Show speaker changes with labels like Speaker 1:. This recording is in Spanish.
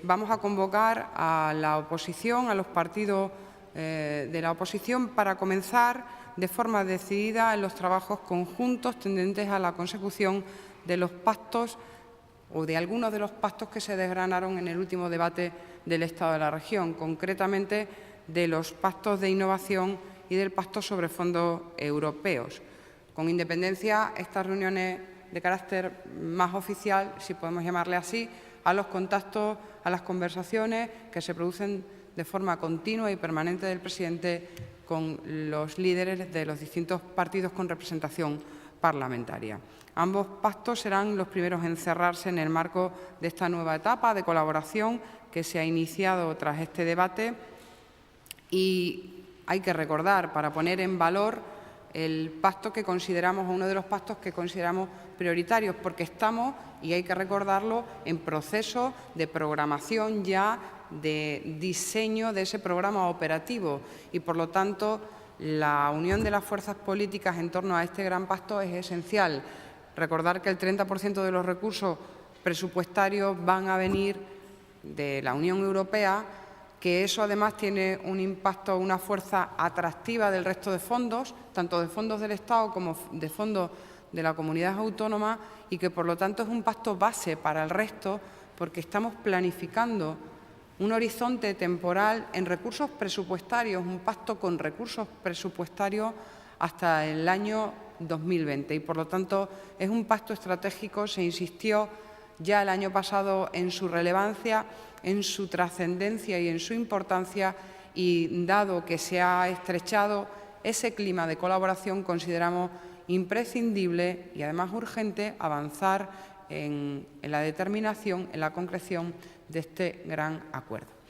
Speaker 1: vamos a convocar a la oposición, a los partidos de la oposición, para comenzar de forma decidida en los trabajos conjuntos tendentes a la consecución de los pactos o de algunos de los pactos que se desgranaron en el último debate del Estado de la región, concretamente de los pactos de innovación y del pacto sobre fondos europeos. Con independencia, estas reuniones de carácter más oficial, si podemos llamarle así, a los contactos, a las conversaciones que se producen de forma continua y permanente del presidente con los líderes de los distintos partidos con representación parlamentaria. Ambos pactos serán los primeros en cerrarse en el marco de esta nueva etapa de colaboración que se ha iniciado tras este debate, y hay que recordar, para poner en valor, el pacto que consideramos, uno de los pactos que consideramos prioritarios, porque estamos, y hay que recordarlo, en proceso de programación ya de diseño de ese programa operativo y, por lo tanto, la unión de las fuerzas políticas en torno a este gran pacto es esencial. Recordar que el 30% de los recursos presupuestarios van a venir de la Unión Europea, que eso además tiene un impacto, una fuerza atractiva del resto de fondos, tanto de fondos del Estado como de fondos de la comunidad autónoma, y que por lo tanto es un pacto base para el resto, porque estamos planificando un horizonte temporal en recursos presupuestarios, un pacto con recursos presupuestarios hasta el año 2020 y, por lo tanto, es un pacto estratégico. Se insistió ya el año pasado en su relevancia, en su trascendencia y en su importancia, y dado que se ha estrechado ese clima de colaboración, consideramos imprescindible y además urgente avanzar en la determinación, en la concreción de este gran acuerdo.